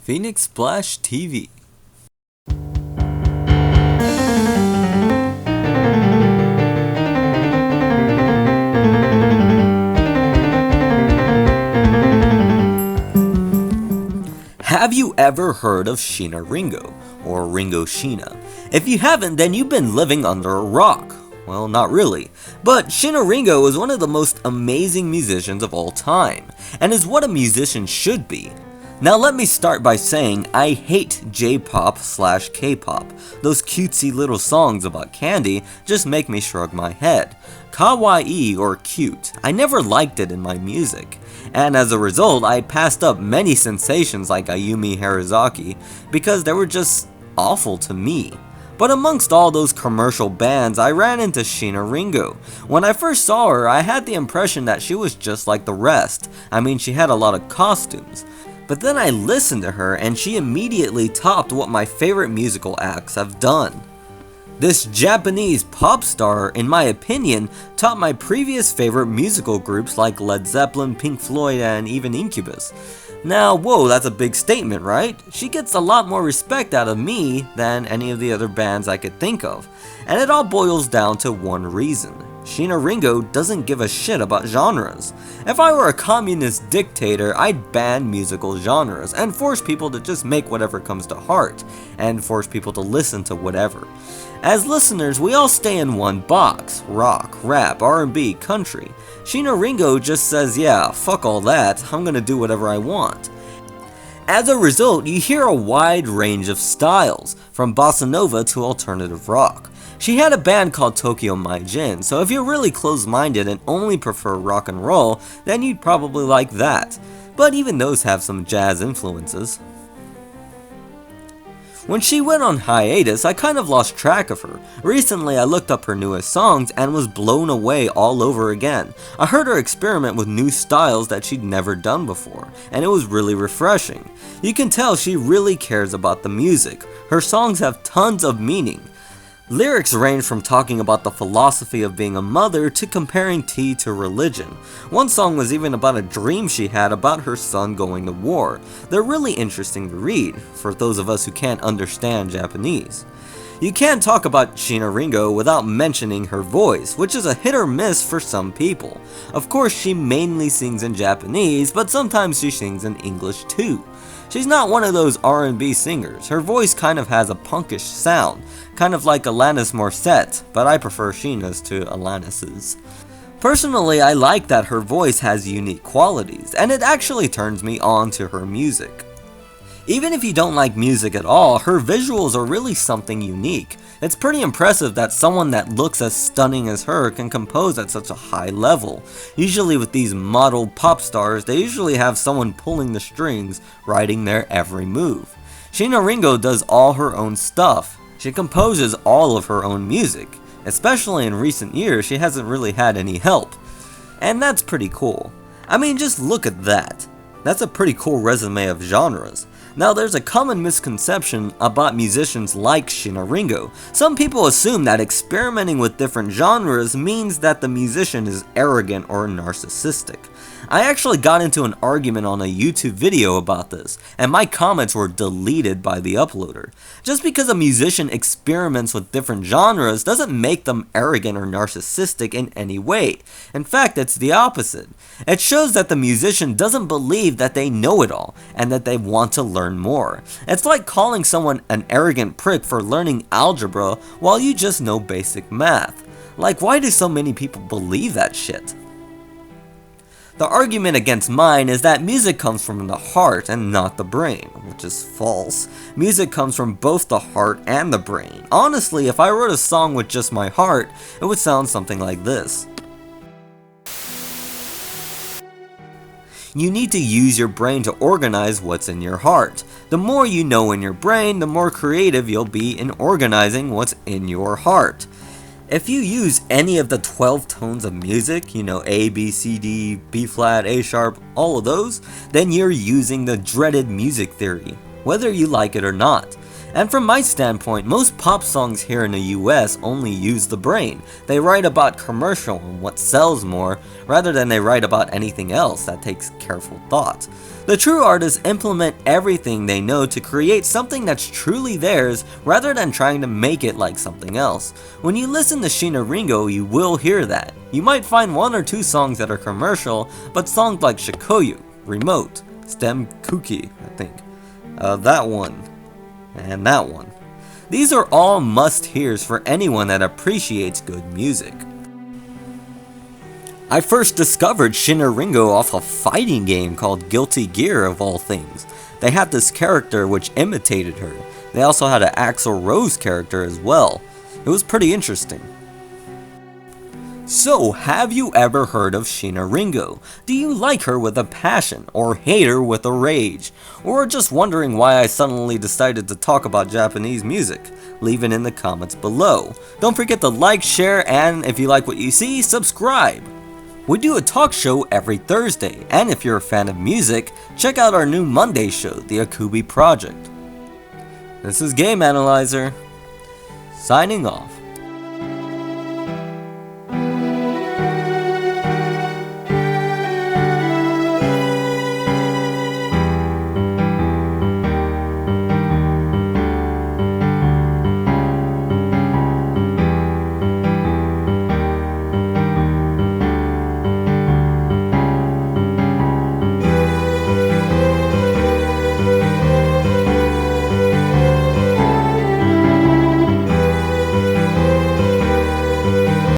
Phoenix Splash TV. Have you ever heard of Shiina Ringo, or Ringo Shiina? If you haven't, then you've been living under a rock. Well, not really, but Shiina Ringo is one of the most amazing musicians of all time, and is what a musician should be. Now let me start by saying I hate J-pop/K-pop. Those cutesy little songs about candy just make me shrug my head. Kawaii or cute, I never liked it in my music. And as a result, I passed up many sensations like Ayumi Harazaki because they were just awful to me. But amongst all those commercial bands, I ran into Shiina Ringo. When I first saw her, I had the impression that she was just like the rest. I mean, she had a lot of costumes. But then I listened to her and she immediately topped what my favorite musical acts have done. This Japanese pop star, in my opinion, topped my previous favorite musical groups like Led Zeppelin, Pink Floyd, and even Incubus. Now, whoa, that's a big statement, right? She gets a lot more respect out of me than any of the other bands I could think of. And it all boils down to one reason. Shiina Ringo doesn't give a shit about genres. If I were a communist dictator, I'd ban musical genres and force people to just make whatever comes to heart, and force people to listen to whatever. As listeners, we all stay in one box: rock, rap, R&B, country. Shiina Ringo just says, yeah, fuck all that, I'm gonna do whatever I want. As a result, you hear a wide range of styles, from bossa nova to alternative rock. She had a band called Tokyo Maijin, so if you're really close-minded and only prefer rock and roll, then you'd probably like that. But even those have some jazz influences. When she went on hiatus, I kind of lost track of her. Recently, I looked up her newest songs and was blown away all over again. I heard her experiment with new styles that she'd never done before, and it was really refreshing. You can tell she really cares about the music. Her songs have tons of meaning. Lyrics range from talking about the philosophy of being a mother to comparing tea to religion. One song was even about a dream she had about her son going to war. They're really interesting to read, for those of us who can't understand Japanese. You can't talk about Shiina Ringo without mentioning her voice, which is a hit or miss for some people. Of course, she mainly sings in Japanese, but sometimes she sings in English too. She's not one of those R&B singers. Her voice kind of has a punkish sound, kind of like Alanis Morissette, but I prefer Shiina's to Alanis's. Personally, I like that her voice has unique qualities, and it actually turns me on to her music. Even if you don't like music at all, her visuals are really something unique. It's pretty impressive that someone that looks as stunning as her can compose at such a high level. Usually with these model pop stars, they usually have someone pulling the strings, writing their every move. Shiina Ringo does all her own stuff. She composes all of her own music. Especially in recent years, she hasn't really had any help. And that's pretty cool. I mean, just look at that. That's a pretty cool resume of genres. Now, there's a common misconception about musicians like Shiina Ringo. Some people assume that experimenting with different genres means that the musician is arrogant or narcissistic. I actually got into an argument on a YouTube video about this, and my comments were deleted by the uploader. Just because a musician experiments with different genres doesn't make them arrogant or narcissistic in any way. In fact, it's the opposite. It shows that the musician doesn't believe that they know it all, and that they want to learn more. It's like calling someone an arrogant prick for learning algebra while you just know basic math. Like, why do so many people believe that shit? The argument against mine is that music comes from the heart and not the brain, which is false. Music comes from both the heart and the brain. Honestly, if I wrote a song with just my heart, it would sound something like this. You need to use your brain to organize what's in your heart. The more you know in your brain, the more creative you'll be in organizing what's in your heart. If you use any of the 12 tones of music, you know, A, B, C, D, B flat, A sharp, all of those, then you're using the dreaded music theory, whether you like it or not. And from my standpoint, most pop songs here in the US only use the brain. They write about commercial and what sells more, rather than they write about anything else that takes careful thought. The true artists implement everything they know to create something that's truly theirs rather than trying to make it like something else. When you listen to Shiina Ringo, you will hear that. You might find one or two songs that are commercial, but songs like Shikoyu, Remote, Stem Kuki, I think, that one, and that one. These are all must-hears for anyone that appreciates good music. I first discovered Shiina Ringo off a fighting game called Guilty Gear of all things. They had this character which imitated her. They also had an Axl Rose character as well. It was pretty interesting. So, have you ever heard of Shiina Ringo? Do you like her with a passion, or hate her with a rage? Or just wondering why I suddenly decided to talk about Japanese music? Leave it in the comments below. Don't forget to like, share, and if you like what you see, subscribe! We do a talk show every Thursday, and if you're a fan of music, check out our new Monday show, The Akubi Project. This is Game Analyzer, signing off.